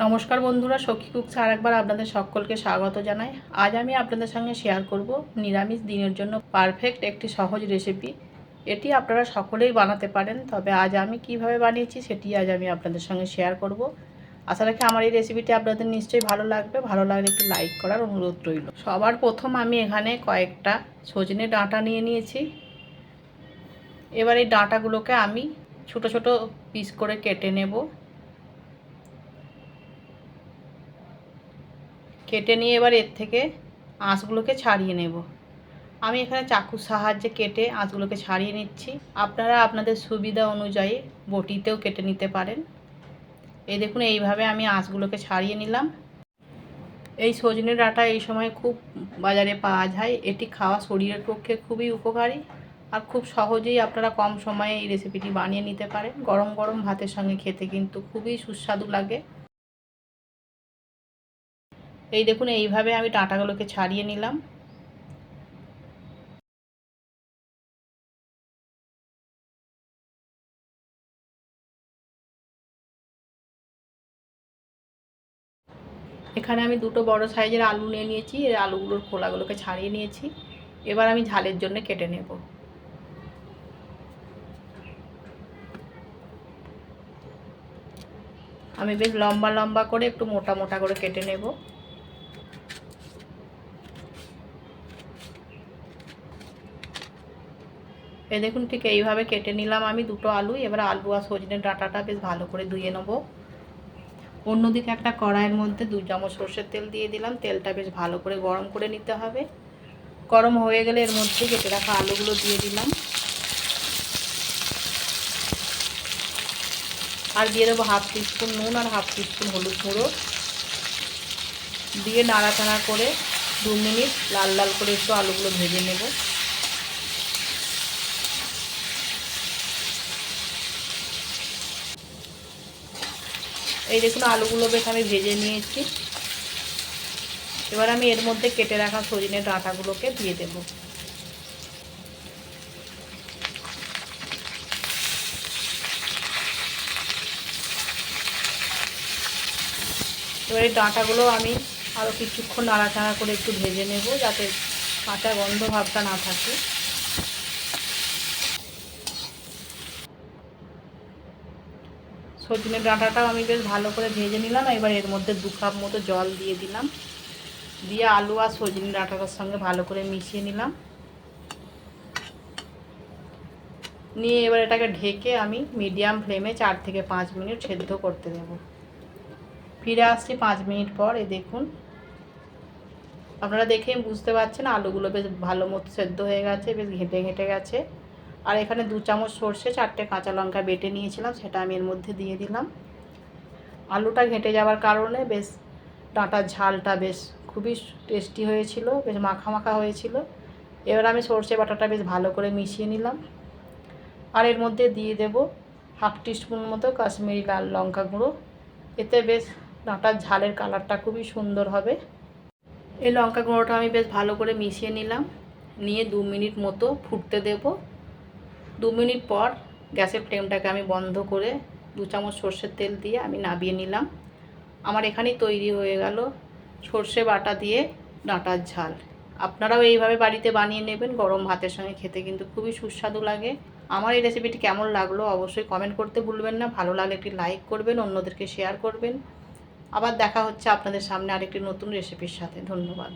নমস্কার বন্ধুরা, সখী কুকস আরেকবার আপনাদের সকলকে স্বাগত জানাই। আজ আমি আপনাদের সঙ্গে শেয়ার করব নিরামিষ দিনের জন্য পারফেক্ট একটি সহজ রেসিপি। এটি আপনারা সকলেই বানাতে পারেন, তবে আজ আমি কিভাবে বানিয়েছি সেটি আজ আমি আপনাদের সঙ্গে শেয়ার করব। আশা রাখি আমার এই রেসিপিটি আপনাদের নিশ্চয়ই ভালো লাগবে। ভালো লাগলে একটু লাইক করার অনুরোধ রইল। সবার প্রথম আমি এখানে কয়েকটা সজনে ডাঁটা নিয়ে নিয়েছি। এবার এই ডাঁটাগুলোকে আমি ছোট ছোট পিস করে কেটে নেব। কেটে নিয়ে এবার এর থেকে আঁশগুলোকে ছাড়িয়ে নেব। আমি এখানে চাকুর সাহায্যে কেটে আঁশগুলোকে ছাড়িয়ে নিচ্ছি। আপনারা আপনাদের সুবিধা অনুযায়ী বটিতেও কেটে নিতে পারেন। এই দেখুন, এইভাবে আমি আঁশগুলোকে ছাড়িয়ে নিলাম। এই সজনে ডাঁটা এই সময় খুব বাজারে পাওয়া যায়। এটি খাওয়া শরীরের পক্ষে খুবই উপকারী, আর খুব সহজেই আপনারা কম সময়ে এই রেসিপিটি বানিয়ে নিতে পারেন। গরম গরম ভাতের সঙ্গে খেতে কিন্তু খুবই সুস্বাদু লাগে। এই দেখুন, এইভাবে আমি ডাঁটাগুলোকে ছাড়িয়ে নিলাম। এখানে আমি দুটো বড় সাইজের আলু নিয়ে নিয়েছি। এই আলুগুলোর খোলাগুলোকে ছাড়িয়ে নিয়েছি। এবার আমি ঝালের জন্য কেটে নেব। আমি বেশ লম্বা লম্বা করে একটু মোটা মোটা করে কেটে নেব। এই দেখুন, ঠিক এইভাবে কেটে নিলাম আমি দুটো আলু। এবার আলু আর সজনের ডাঁটাটা বেশ ভালো করে ধুয়ে নেব। অন্যদিকে একটা কড়াইয়ের মধ্যে 2 চামচ সরষের তেল দিয়ে দিলাম। তেলটা বেশ ভালো করে গরম করে নিতে হবে। গরম হয়ে গেলে এর মধ্যে কেটে রাখা আলুগুলো দিয়ে দিলাম, আর দিয়ে দেবো হাফ টিস্পুন নুন আর হাফ টিস্পুন হলুদ গুঁড়ো। দিয়ে নাড়াচাড়া করে 2 মিনিট লাল লাল করে একটু আলুগুলো ভেজে নেব। এই দেখুন, আলুগুলো বেশ আমি ভেজে নিয়েছি। এবার আমি এর মধ্যে কেটে রাখা সজনে ডাঁটাগুলোকে দিয়ে দেব। এবার এই ডাঁটাগুলো আমি আরও কিছুক্ষণ নাড়াচাড়া করে একটু ভেজে নেব, যাতে কাঁচা গন্ধ ভাবটা না থাকে। সজনে ডাঁটাটাও আমি বেশ ভালো করে ভেজে নিলাম। এবার এর মধ্যে 2 কাপ মতো জল দিয়ে দিলাম। দিয়ে আলু আর সজনে ডাঁটাটার সঙ্গে ভালো করে মিশিয়ে নিলাম। নিয়ে এবার এটাকে ঢেকে আমি মিডিয়াম ফ্লেমে 4 থেকে 5 মিনিট সেদ্ধ করতে দেব। ফিরে আসছি 5 মিনিট পর। এই দেখুন, আপনারা দেখেই বুঝতে পারছেন আলুগুলো বেশ ভালো মতো সেদ্ধ হয়ে গেছে, বেশ ঘেঁটে ঘেঁটে গেছে। আর এখানে 2 চামচ সর্ষে, 4টে কাঁচা লঙ্কা বেটে নিয়েছিলাম, সেটা আমি এর মধ্যে দিয়ে দিলাম। আলুটা ঘেঁটে যাওয়ার কারণে বেশ ডাঁটার ঝালটা বেশ খুবই টেস্টি হয়েছিল, বেশ মাখা মাখা হয়েছিল। এবার আমি সর্ষে বাটাটা বেশ ভালো করে মিশিয়ে নিলাম। আর এর মধ্যে দিয়ে দেব হাফ টিস্পুন মতো কাশ্মীরি লাল লঙ্কা গুঁড়ো। এতে বেশ ডাঁটার ঝালের কালারটা খুবই সুন্দর হবে। এই লঙ্কা গুঁড়োটা আমি বেশ ভালো করে মিশিয়ে নিলাম। নিয়ে 2 মিনিট মতো ফুটতে দেব। 2 মিনিট পর গ্যাসের ফ্লেমটাকে আমি বন্ধ করে 2 চামচ সর্ষের তেল দিয়ে আমি নামিয়ে নিলাম। আমার এখানেই তৈরি হয়ে গেল সর্ষে বাটা দিয়ে ডাঁটার ঝাল। আপনারাও এইভাবে বাড়িতে বানিয়ে নেবেন। গরম ভাতের সঙ্গে খেতে কিন্তু খুবই সুস্বাদু লাগে। আমার এই রেসিপিটি কেমন লাগলো অবশ্যই কমেন্ট করতে ভুলবেন না। ভালো লাগলে একটি লাইক করবেন, অন্যদেরকে শেয়ার করবেন। আবার দেখা হচ্ছে আপনাদের সামনে আরেকটি নতুন রেসিপির সাথে। ধন্যবাদ।